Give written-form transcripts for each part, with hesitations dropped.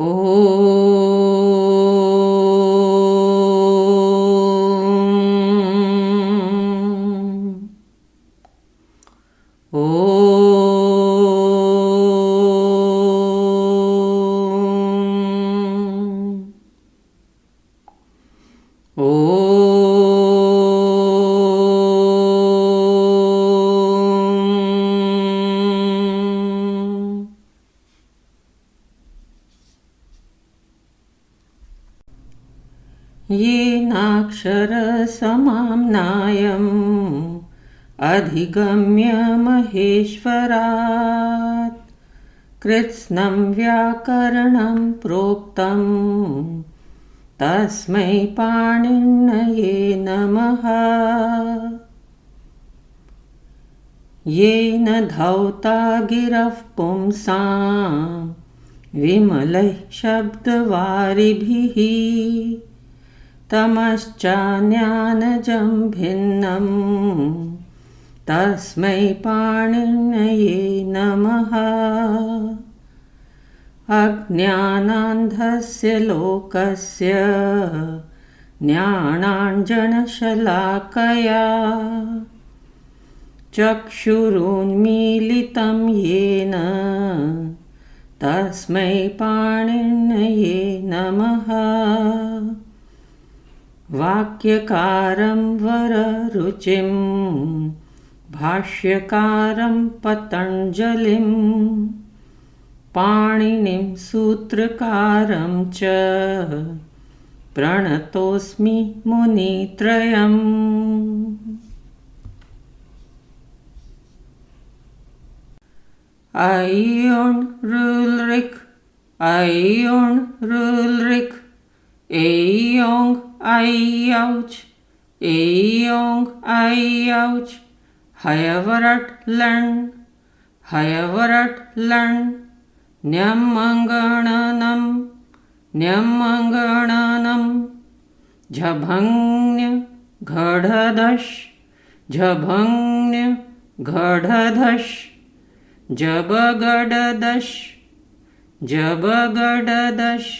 ॐ येनाक्षरसमाम्नायम् अधिगम्य महेश्वरात् कृत्स्नं व्याकरणं प्रोक्तं तस्मै पाणिन्नये नमः। येन धौता गिरः पुंसां विमलैः शब्दवारिभिः तमश्चाज्ञानजं भिन्नं तस्मै पाणिन्नये नमः। अज्ञानान्धस्य लोकस्य ज्ञानाञ्जनशलाकया चक्षुरुन्मीलितं येन तस्मै पाणिन्नये नमः। वाक्यकारं वररुचिं भाष्यकारं पतञ्जलिं पाणिनिं सूत्रकारं च प्रणतोऽस्मि मुनित्रयम्। ऐयुण् रुल्रिक् ऐयुण् रुल्रिक् एयोङ् ऐयौच् एयोङ् ऐयौच् हयवरट् लण् हयवरट् लण् न्यमङ्गणनं न्यमङ्गणनं झभङ्न्य घढधश् झभङ्न्य घढधश् जबगडदश् जबगडदश्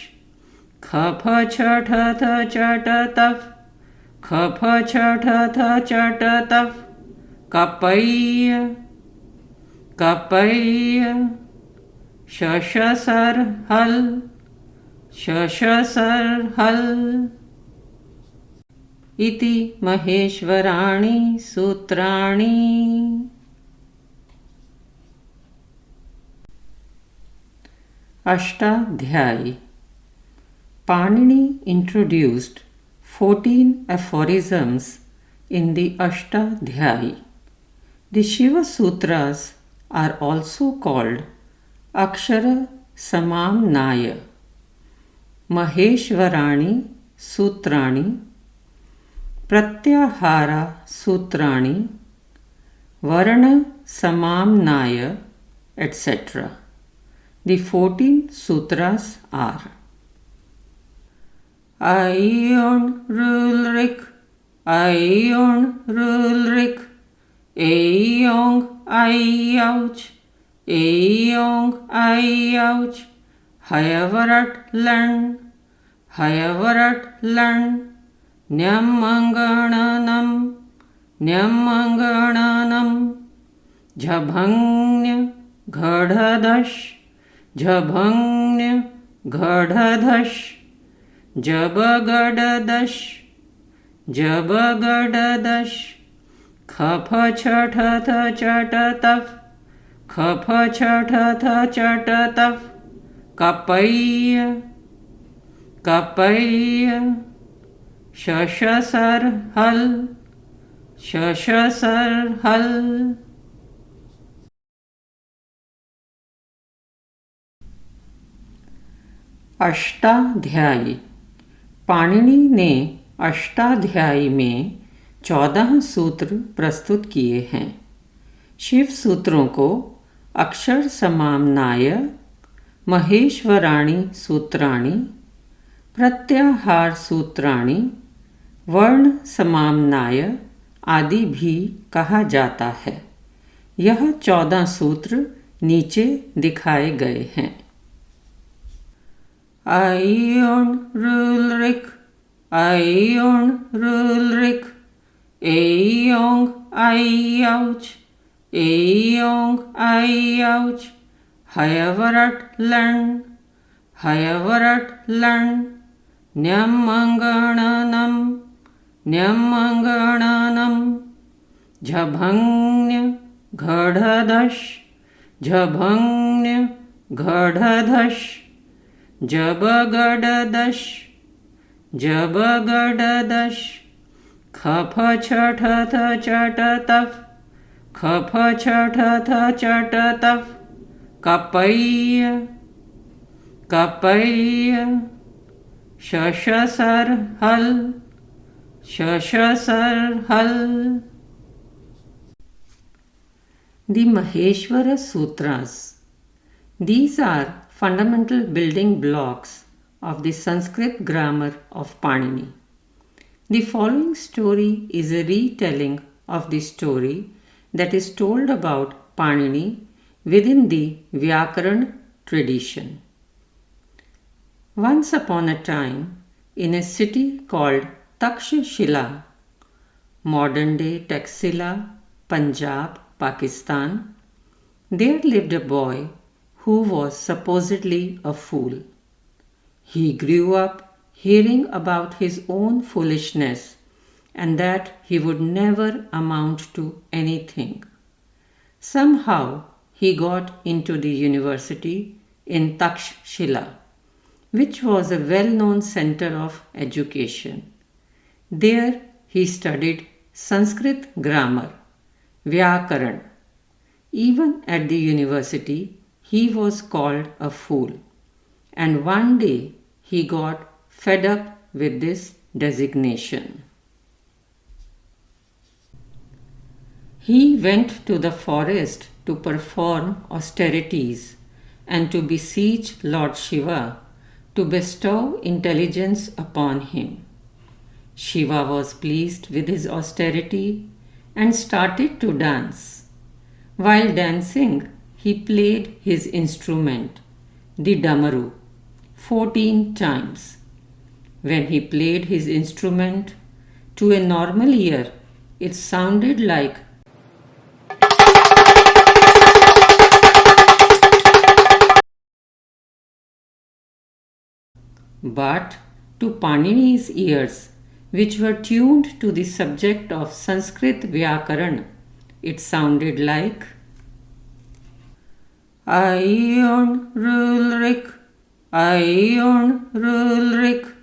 खफछठथ चटतफ् खफछठथ चटतफ् कपय्य कपय्य शशसर्हल् शशसर्हल् इति महेश्वराणि सूत्राणि। Ashtadhyayi. Panini introduced 14 aphorisms in the Ashtadhyayi. The Shiva Sutras are also called Akshara Samamnaya, Maheshwarani Sutrani, Pratyahara Sutrani, Varna Samamnaya, etc. The 14 sutras are ऐयुण् रुल्रिक् ऐयुण् रुल्रिक् एयोङ् ऐयौच् एयोङ् ऐयौच् हयवरट् लण् हयवरट् लण् न्यमङ्गणनं न्यमङ्गणनं झभङ्न्य घढधश् झभङ्न्य घढधश् जबगडदश् जबगडदश् खफछठथ चटतफ् खफछठथ चटतफ् कपय्य कपय्य शशसर्हल् शशसर्हल्। Ashtadhyayi. Panini ने अष्टाध्यायी में 14 सूत्र प्रस्तुत किए हैं। शिव सूत्रों को अक्षर समाम्नाय, महेश्वराणि सूत्राणि, प्रत्याहार सूत्राणि, वर्ण समाम्नाय आदि भी कहा जाता है। यह 14 सूत्र नीचे दिखाए गए हैं। Aion Rulrik, Aion Rulrik, Eong Aiouch, Eong Aiouch, Hayavarat Lan, Hayavarat Lan, Nyamangananam, Nyamangananam, Jhabhanya Ghadadash, Jhabhanya Ghadadash, Jabagadash, Jabagadash, Khapha Chathatha Chatataf, Khapha Chathatha Chatataf, Kapaya, Kapaya, Shashasar Hal, Shashasar Hal. The Maheshwara Sutras. These are fundamental building blocks of the Sanskrit grammar of Panini. The following story is a retelling of the story that is told about Panini within the Vyakaran tradition. Once upon a time, in a city called Takshashila, modern day Taxila, Punjab, Pakistan, there lived a boy who was supposedly a fool. He grew up hearing about his own foolishness and that he would never amount to anything. Somehow he got into the university in Takshashila, which was a well-known center of education. There he studied Sanskrit grammar, Vyakaran. Even at the university, he was called a fool, and one day he got fed up with this designation. He went to the forest to perform austerities and to beseech Lord Shiva to bestow intelligence upon him. Shiva was pleased with his austerity and started to dance. While dancing, he played his instrument, the damaru, 14 times. When he played his instrument, to a normal ear, it sounded like but to Panini's ears, which were tuned to the subject of Sanskrit Vyakaran, it sounded like Aion Rulrik, Aion Rulrik,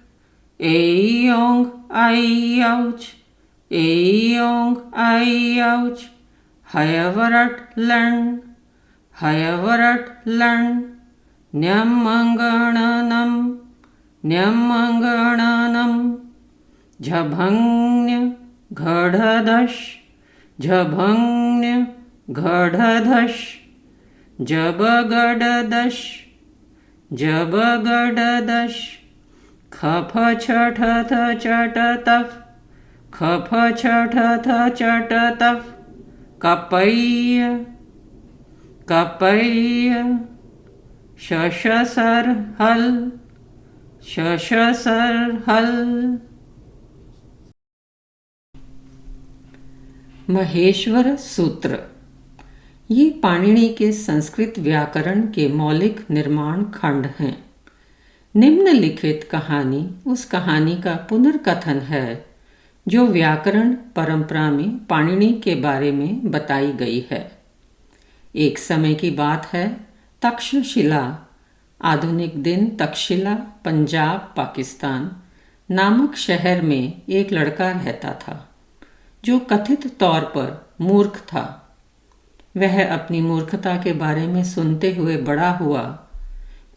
Eong Aiouch, Eong Aiouch, Hayavarat Lan, Hayavarat Lan, Nyamangananam, Nyamangananam, Jhabhanya Ghadadash, Jhabhanya Ghadadash, Jabagadash, Jabagadash, Khapha Chathatha Chatataf, Khapha Chathatha Chatataf, Kapaya, Kapaya, Shashasar Hal, Shashasar Hal. Maheshwar सूत्र। ये पाणिनि के संस्कृत व्याकरण के मौलिक निर्माण खंड हैं। निम्नलिखित कहानी उस कहानी का पुनर्कथन है जो व्याकरण परंपरा में पाणिनि के बारे में बताई गई है। एक समय की बात है, तक्षशिला, आधुनिक दिन तक्षशिला, पंजाब, पाकिस्तान नामक शहर में एक लड़का रहता था जो कथित तौर पर मूर्ख था। वह अपनी मूर्खता के बारे में सुनते हुए बड़ा हुआ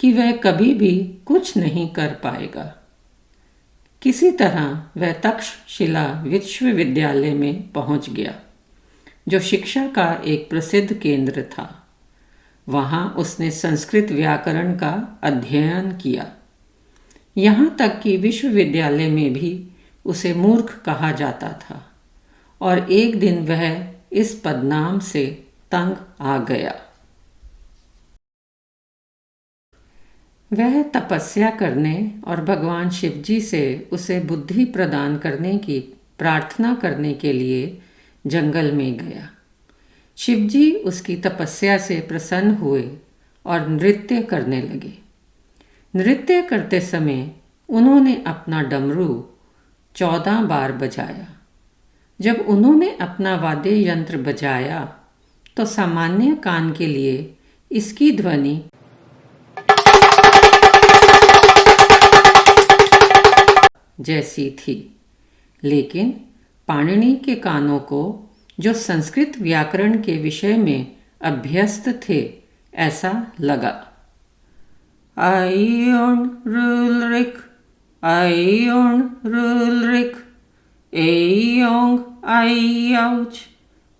कि वह कभी भी कुछ नहीं कर पाएगा। किसी तरह वह तक्षशिला विश्वविद्यालय में पहुंच गया, जो शिक्षा का एक प्रसिद्ध केंद्र था। वहां उसने संस्कृत व्याकरण का अध्ययन किया। यहाँ तक कि विश्वविद्यालय में भी उसे मूर्ख कहा जाता था और एक दिन वह इस पदनाम से तंग आ गया। वह तपस्या करने और भगवान शिवजी से उसे बुद्धि प्रदान करने की प्रार्थना करने के लिए जंगल में गया। शिवजी उसकी तपस्या से प्रसन्न हुए और नृत्य करने लगे। नृत्य करते समय उन्होंने अपना डमरू 14 बार बजाया। जब उन्होंने अपना वाद्य यंत्र बजाया तो सामान्य कान के लिए इसकी ध्वनि जैसी थी, लेकिन पाणिनि के कानों को, जो संस्कृत व्याकरण के विषय में अभ्यस्त थे, ऐसा लगा। आयोन रुलरिक, आयोन रुलरिक, एयोंग आयाउच,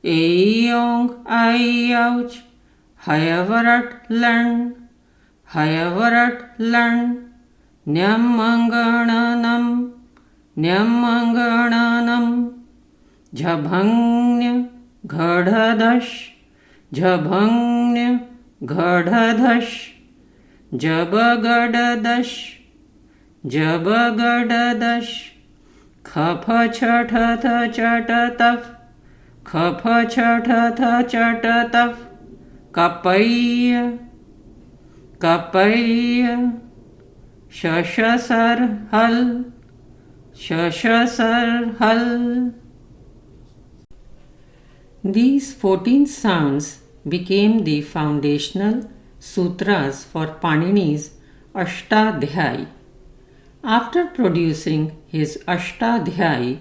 एयोंग आयाउच, हयवरट लं, हयवरट लं, न्यमंगणनम, न्यमंगणनम, झभंग्न्य घढ़धश, झभंग्न्य घढ़धश, जबगडदश, जबगडदश, खफ छठथ चटतफ, खफ छठथ चटतफ, कपय्य, कपय्य, शशसर हल, शशसर हल। These 14 sounds became the foundational sutras for Panini's Ashtadhyayi. After producing his Ashtadhyayi,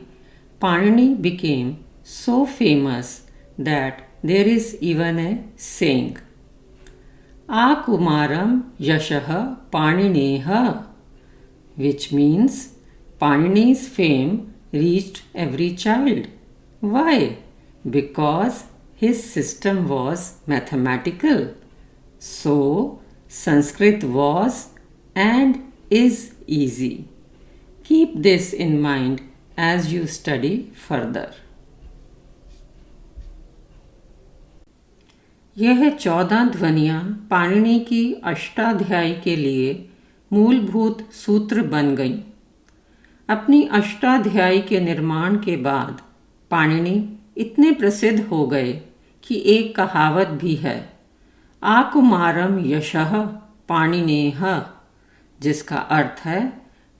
Panini became so famous that there is even a saying, Akumaram Yashah Panineha, which means Panini's fame reached every child. Why? Because his system was mathematical. So, Sanskrit was and is easy. Keep this in mind as you study further. यह 14 ध्वनियाँ पाणिनि की अष्टाध्यायी के लिए मूलभूत सूत्र बन गईं। अपनी अष्टाध्यायी के निर्माण के बाद पाणिनि इतने प्रसिद्ध हो गए कि एक कहावत भी है, आकुमारम यशः पाणिनेह, जिसका अर्थ है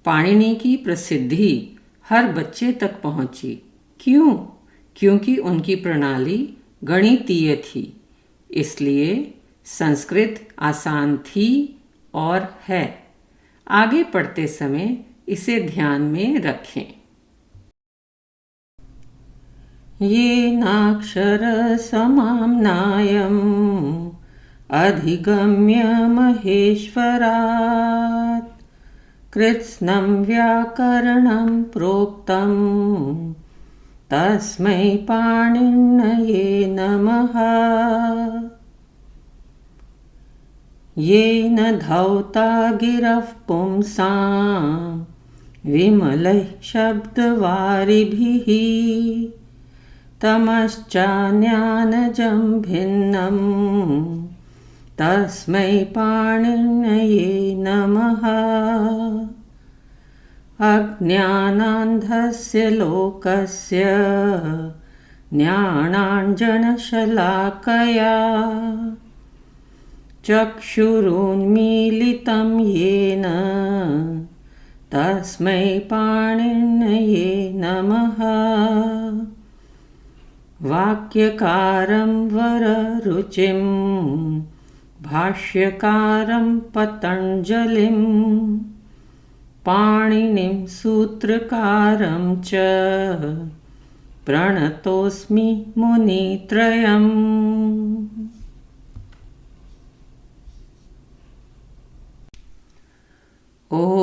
पाणिनि की प्रसिद्धि हर बच्चे तक पहुंची। क्यों? क्योंकि उनकी प्रणाली गणितीय थी, इसलिए संस्कृत आसान थी और है। आगे पढ़ते समय इसे ध्यान में रखें। येनाक्षर समाम्नायम् अधिगम्य महेश्वरात् कृत्स्नं व्याकरणं प्रोक्तं तस्मै पाणिनये नमः। येन धौता गिरः पुंसां विमलैः शब्दवारिभिः तमश्चाज्ञानजं भिन्नं तस्मै पाणिनये नमः। अज्ञानान्धस्य लोकस्य ज्ञानाञ्जनशलाकया चक्षुरुन्मीलितं येन तस्मै पाणिनये नमः। वाक्यकारं वररुचिं भाष्यकारं पतञ्जलिं पाणिनिं सूत्रकारं च प्रणतोऽस्मि मुनित्रयम्। Oh